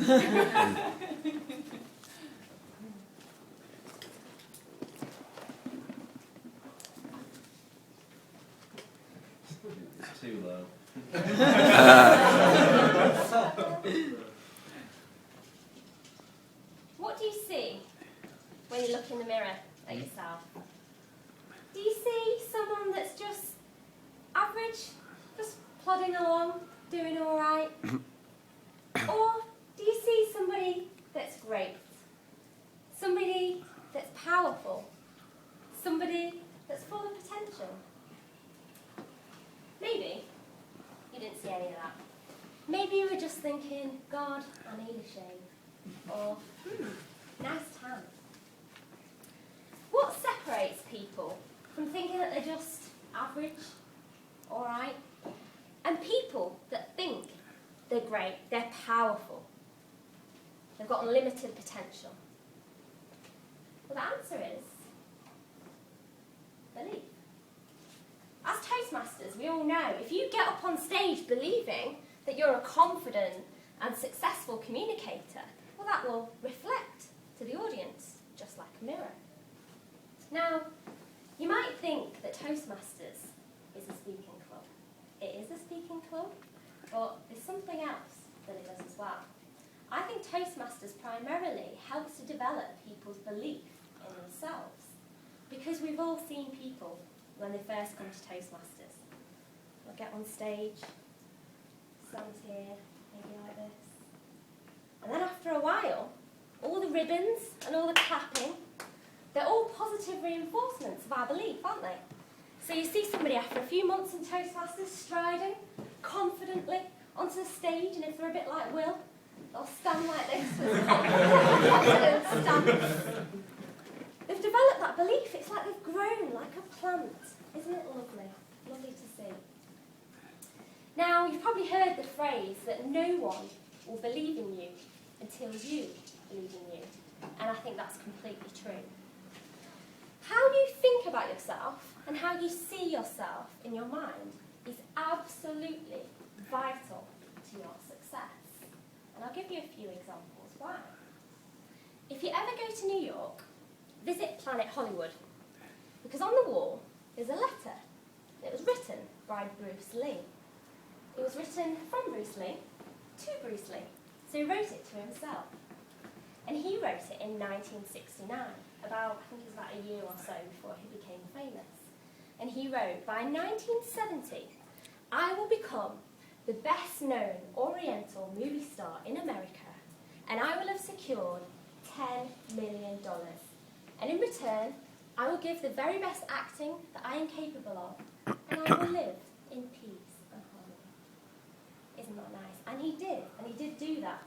It's too low. What do you see when you look in the mirror at yourself? Do you see someone that's just average, just plodding along, doing all right? Or do you see somebody that's great? Somebody that's powerful? Somebody that's full of potential? Maybe you didn't see any of that. Maybe you were just thinking, God, I need a shave. Or, nice tan. What separates people from thinking that they're just average, alright, and people that think they're great, they're powerful, they've got unlimited potential? Well, the answer is belief. As Toastmasters, we all know if you get up on stage believing that you're a confident and successful communicator, well, that will reflect to the audience, just like a mirror. Now, you might think that Toastmasters is a speaking club. It is a speaking club, but there's something else that it does as well. I think Toastmasters primarily helps to develop people's belief in themselves, because we've all seen people when they first come to Toastmasters. They'll get on stage, stand here, maybe like this. And then after a while, all the ribbons and all the clapping, they're all positive reinforcements of our belief, aren't they? So you see somebody after a few months in Toastmasters striding confidently onto the stage, and if they're a bit like Will, they'll stand like this with confident stance. They've developed that belief. It's like they've grown like a plant. Isn't it lovely? Lovely to see. Now, you've probably heard the phrase that no one will believe in you until you believe in you. And I think that's completely true. How you think about yourself and how you see yourself in your mind is absolutely vital to your success. And I'll give you a few examples why. If you ever go to New York, visit Planet Hollywood, because on the wall is a letter. It was written by Bruce Lee. It was written from Bruce Lee to Bruce Lee, so he wrote it to himself. And he wrote it in 1969, I think it was about a year or so before he became famous. And he wrote, by 1970, I will become the best known Oriental movie star in America, and I will have secured $10 million. And in return, I will give the very best acting that I am capable of, and I will live in peace and harmony. Isn't that nice? And he did do that.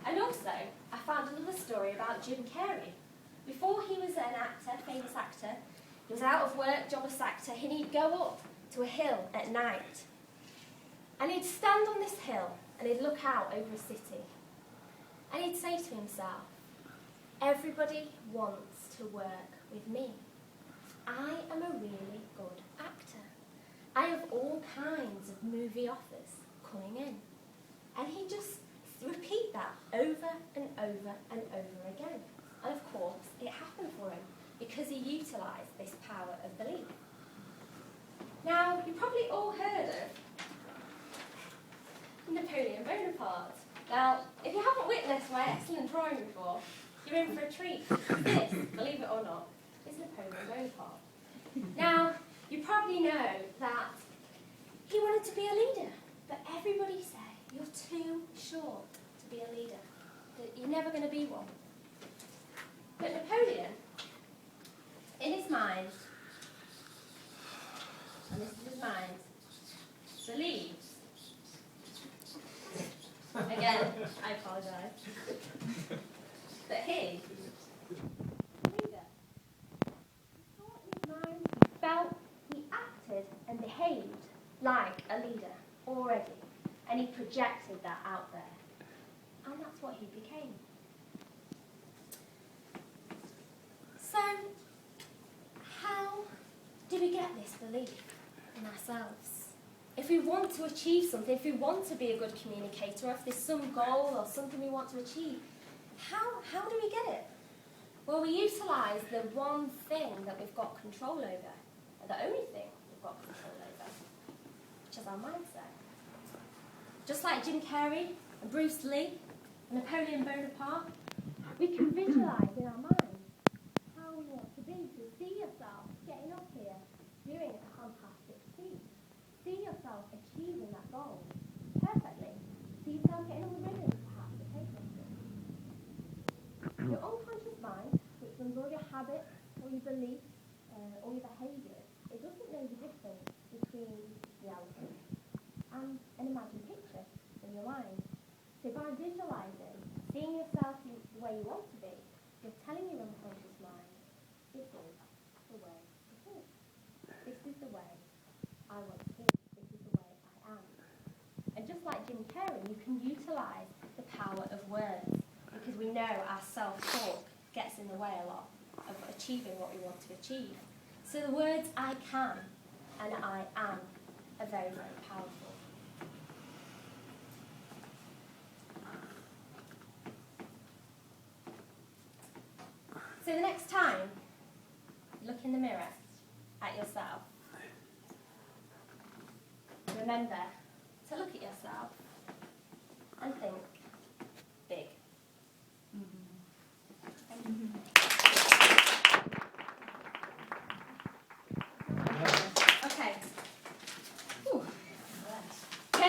And also, I found another story about Jim Kerry. Before he was an actor, famous actor, he was out of work, jobless actor, and he'd go up to a hill at night. And he'd stand on this hill, and he'd look out over a city. And he'd say to himself, everybody wants to work with me. I am a really good actor. I have all kinds of movie offers coming in. And he'd just repeat that over and over and over again. And of course, it happened for him because he utilised this power of belief. Now, you've probably all heard of Napoleon Bonaparte. Now, if you haven't witnessed my excellent drawing before, you're in for a treat. This, believe it or not, is Napoleon Bonaparte. Now, you probably know that he wanted to be a leader, but everybody said, you're too short to be a leader, that you're never going to be one. But Napoleon, in his mind, and this is his mind, believes, again, I apologise, that he, leader, he thought in his mind, he felt, he acted and behaved like a leader already. And he projected that out there. And that's what he became. So, how do we get this belief in ourselves? if we want to achieve something, if we want to be a good communicator, or if there's some goal or something we want to achieve, how do we get it? Well, we utilise the one thing that we've got control over, the only thing we've got control over, which is our mindset. Just like Jim Carrey and Bruce Lee and Napoleon Bonaparte, we can visualise in our mind how we want to be. So see yourself getting up here, doing a fantastic feat. See yourself achieving that goal perfectly. See yourself getting on the ribbon, perhaps, at Toastmasters. Your unconscious mind, which runs all your habits, all your beliefs, all your behaviours, it doesn't know the difference between reality and an imagined picture in your mind. So by visualising, seeing yourself the way you want to be, you're telling your unconscious mind, this is the way it is. This is the way I want to be. This is the way I am. And just like Jim Carrey, you can utilise the power of words, because we know our self-talk gets in the way a lot of achieving what we want to achieve. So the words I can and I am are very, very powerful. So the next time you look in the mirror at yourself, remember to look at yourself and think,